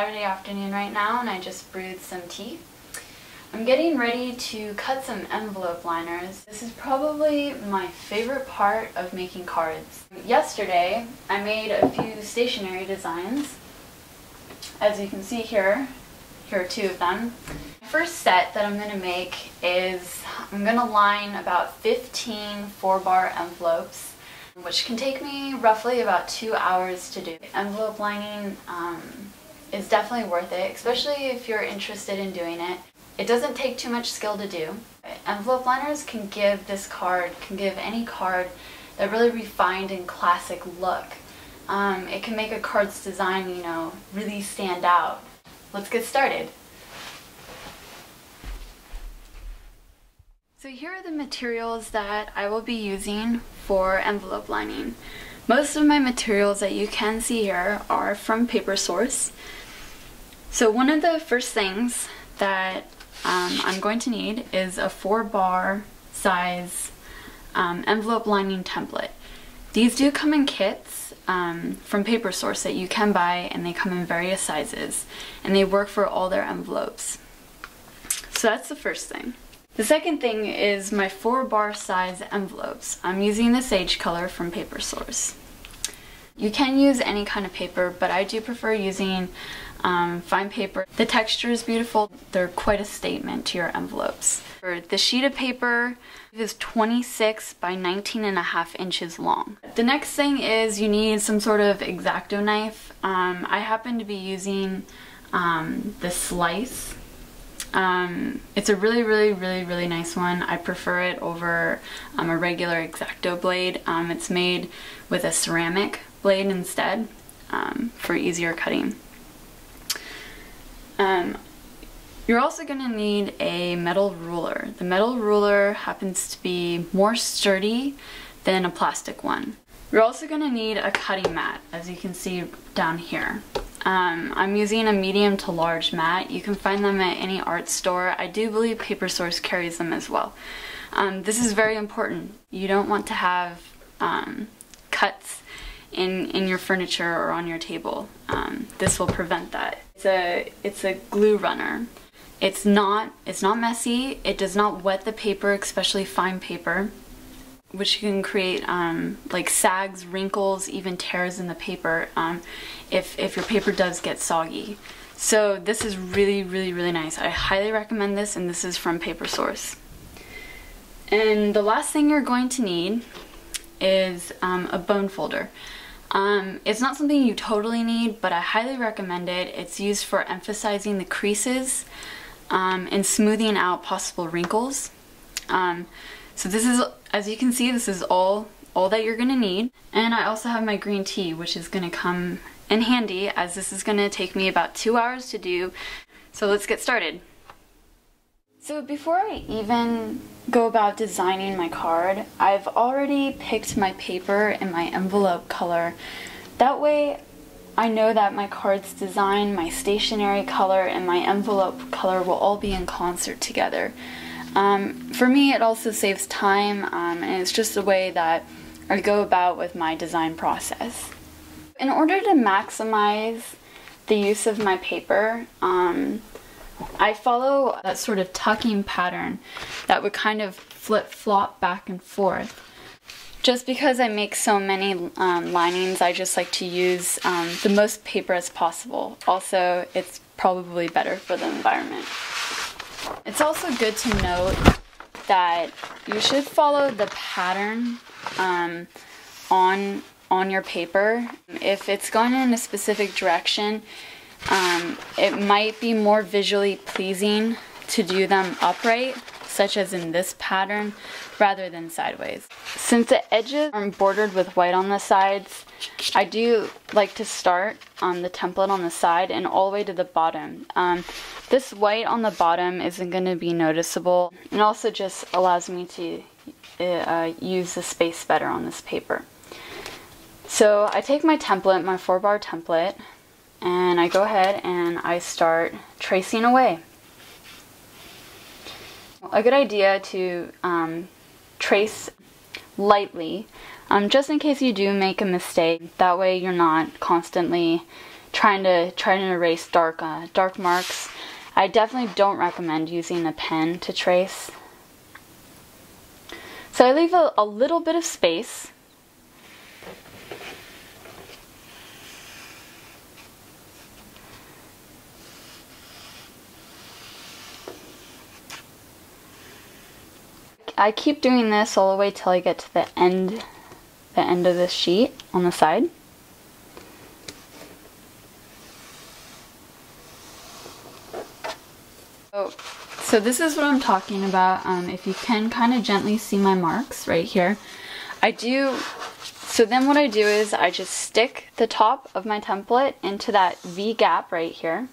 Saturday afternoon right now, and I just brewed some tea. I'm getting ready to cut some envelope liners. This is probably my favorite part of making cards. Yesterday, I made a few stationery designs. As you can see here are two of them. The first set that I'm going to make is I'm going to line about 15 4-bar envelopes, which can take me roughly about 2 hours to do. Envelope lining is definitely worth it, especially if you're interested in doing it. It doesn't take too much skill to do. Envelope liners can give any card that really refined and classic look. It can make a card's design, really stand out. Let's get started. So here are the materials that I will be using for envelope lining. Most of my materials that you can see here are from Paper Source. So one of the first things that I'm going to need is a 4-bar size envelope lining template. These do come in kits from Paper Source that you can buy, and they come in various sizes, and they work for all their envelopes. So that's the first thing. The second thing is my 4-bar size envelopes. I'm using the Sage color from Paper Source. You can use any kind of paper, but I do prefer using fine paper. The texture is beautiful. They're quite a statement to your envelopes. The sheet of paper is 26 by 19.5 inches long. The next thing is you need some sort of X-Acto knife. I happen to be using the Slice. It's a really nice one. I prefer it over a regular X-Acto blade. It's made with a ceramic blade instead for easier cutting. You're also going to need a metal ruler. The metal ruler happens to be more sturdy than a plastic one. You're also going to need a cutting mat, as you can see down here. I'm using a medium to large mat. You can find them at any art store. I do believe Paper Source carries them as well. This is very important. You don't want to have cuts in your furniture or on your table. This will prevent that. It's a glue runner. It's not messy. It does not wet the paper, especially fine paper, which can create like sags, wrinkles, even tears in the paper if your paper does get soggy. So this is really nice. I highly recommend this, and this is from Paper Source. And the last thing you're going to need is a bone folder. It's not something you totally need, but I highly recommend it. It's used for emphasizing the creases and smoothing out possible wrinkles. So this is, as you can see, this is all that you're gonna need. And I also have my green tea, which is gonna come in handy, as this is gonna take me about 2 hours to do. So let's get started. So before I even go about designing my card, I've already picked my paper and my envelope color. That way I know that my card's design, my stationery color, and my envelope color will all be in concert together. For me, it also saves time, and it's just the way that I go about with my design process. In order to maximize the use of my paper, I follow that sort of tucking pattern that would kind of flip-flop back and forth. Just because I make so many linings, I just like to use the most paper as possible. Also, it's probably better for the environment. It's also good to note that you should follow the pattern on your paper. If it's going in a specific direction, it might be more visually pleasing to do them upright, such as in this pattern, rather than sideways. Since the edges are bordered with white on the sides, I do like to start on the template on the side and all the way to the bottom. This white on the bottom isn't going to be noticeable, and also just allows me to use the space better on this paper. So I take my template, my 4-bar template, and I go ahead and I start tracing away. A good idea to trace lightly, just in case you do make a mistake. That way you're not constantly trying to erase dark marks. I definitely don't recommend using a pen to trace. So I leave a little bit of space. I keep doing this all the way till I get to the end of this sheet on the side. So this is what I'm talking about. If you can kind of gently see my marks right here. So then what I do is I just stick the top of my template into that V gap right here.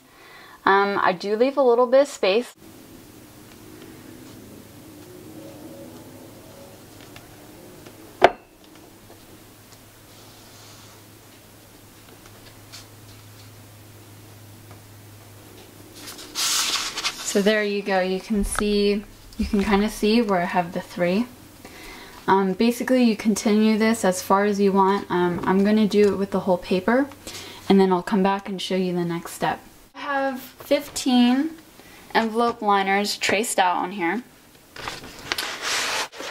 I do leave a little bit of space. So there you go, you can kind of see where I have the 3. Basically you continue this as far as you want. I'm going to do it with the whole paper, and then I'll come back and show you the next step. I have 15 envelope liners traced out on here.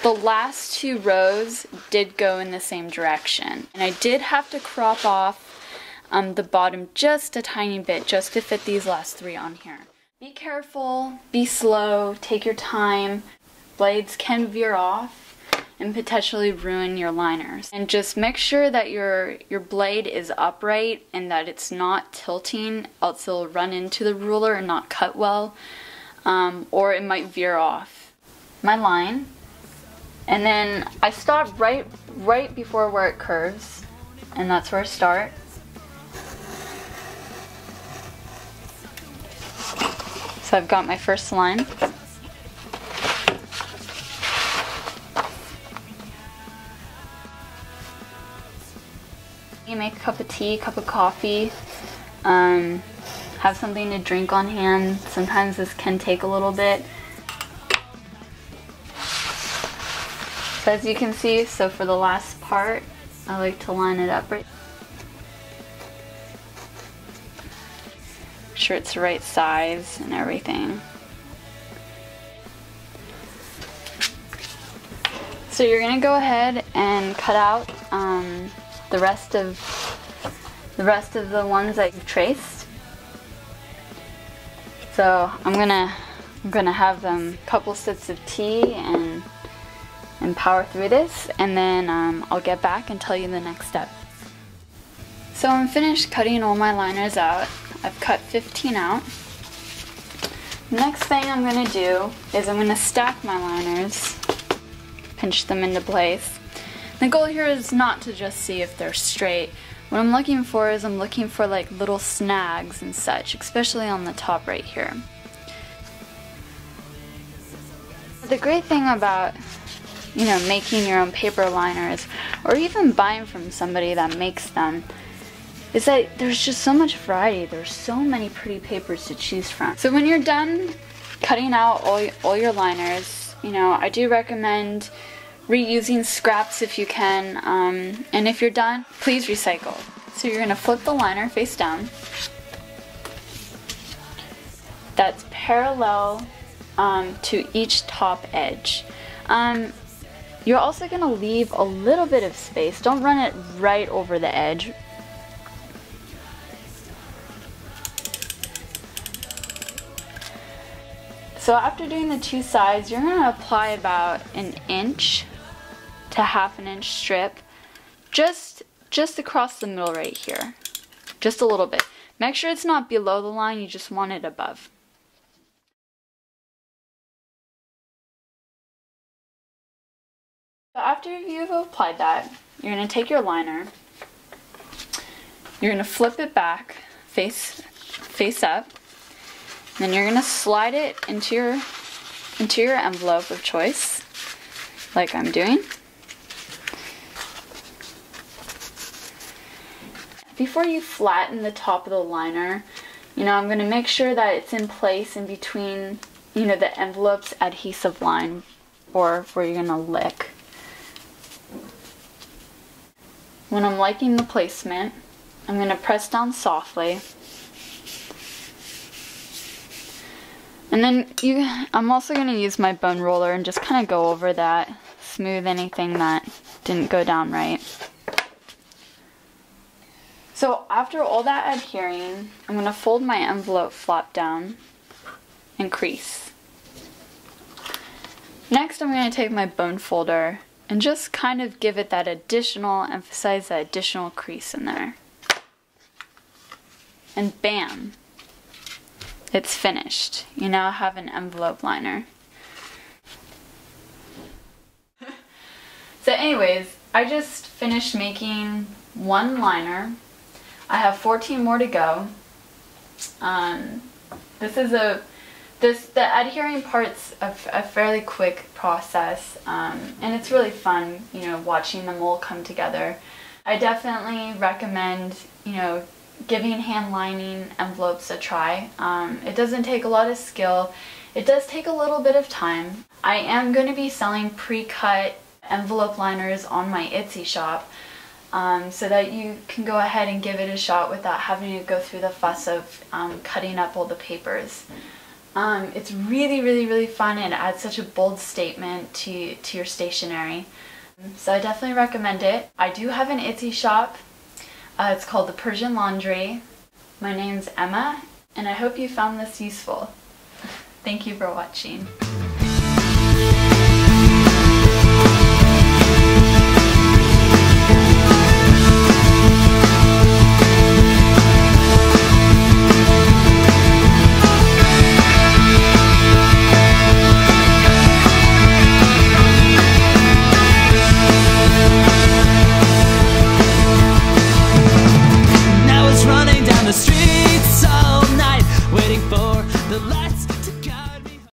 The last 2 rows did go in the same direction, and I did have to crop off the bottom just a tiny bit just to fit these last 3 on here. Be careful, be slow, take your time. Blades can veer off and potentially ruin your liners. And just make sure that your blade is upright and that it's not tilting, else it'll run into the ruler and not cut well, or it might veer off. My line, and then I stop right before where it curves, and that's where I start. So I've got my first line. You make a cup of tea, cup of coffee, have something to drink on hand. Sometimes this can take a little bit. So as you can see, so for the last part, I like to line it up right. Sure it's the right size and everything. So you're gonna go ahead and cut out the rest of the ones that you've traced. So I'm gonna have them couple sips of tea and power through this, and then I'll get back and tell you the next step. So I'm finished cutting all my liners out. I've cut 15 out. Next thing I'm going to do is I'm going to stack my liners, pinch them into place. The goal here is not to just see if they're straight. What I'm looking for is I'm looking for like little snags and such, especially on the top right here. The great thing about, you know, making your own paper liners, or even buying from somebody that makes them, is that there's just so much variety. There's so many pretty papers to choose from. So when you're done cutting out all your liners, you know, I do recommend reusing scraps if you can, and if you're done, please recycle. So you're gonna flip the liner face down. That's parallel to each top edge. You're also gonna leave a little bit of space. Don't run it right over the edge. So after doing the 2 sides, you're going to apply about 1 inch to 1/2 inch strip just across the middle right here. Just a little bit. Make sure it's not below the line, you just want it above. So after you've applied that, you're going to take your liner, you're going to flip it back, face up. Then you're gonna slide it into your envelope of choice, like I'm doing. Before you flatten the top of the liner, you know, I'm gonna make sure that it's in place in between, you know, the envelope's adhesive line, or where you're gonna lick. When I'm liking the placement, I'm going to press down softly. And then I'm also going to use my bone roller and just kind of go over that, smooth anything that didn't go down right. So after all that adhering, I'm going to fold my envelope flap down and crease. Next, I'm going to take my bone folder and just kind of give it that additional, emphasize that additional crease in there. And bam! It's finished. You now have an envelope liner. So anyways, I just finished making one liner. I have 14 more to go. The adhering part's a fairly quick process, and it's really fun, you know, watching them all come together. I definitely recommend, you know, giving hand lining envelopes a try. It doesn't take a lot of skill. It does take a little bit of time. I am going to be selling pre-cut envelope liners on my Etsy shop, so that you can go ahead and give it a shot without having to go through the fuss of cutting up all the papers. It's really fun and adds such a bold statement to your stationery. So I definitely recommend it. I do have an Etsy shop. It's called the Persian Laundry. My name's Emma, and I hope you found this useful. Thank you for watching.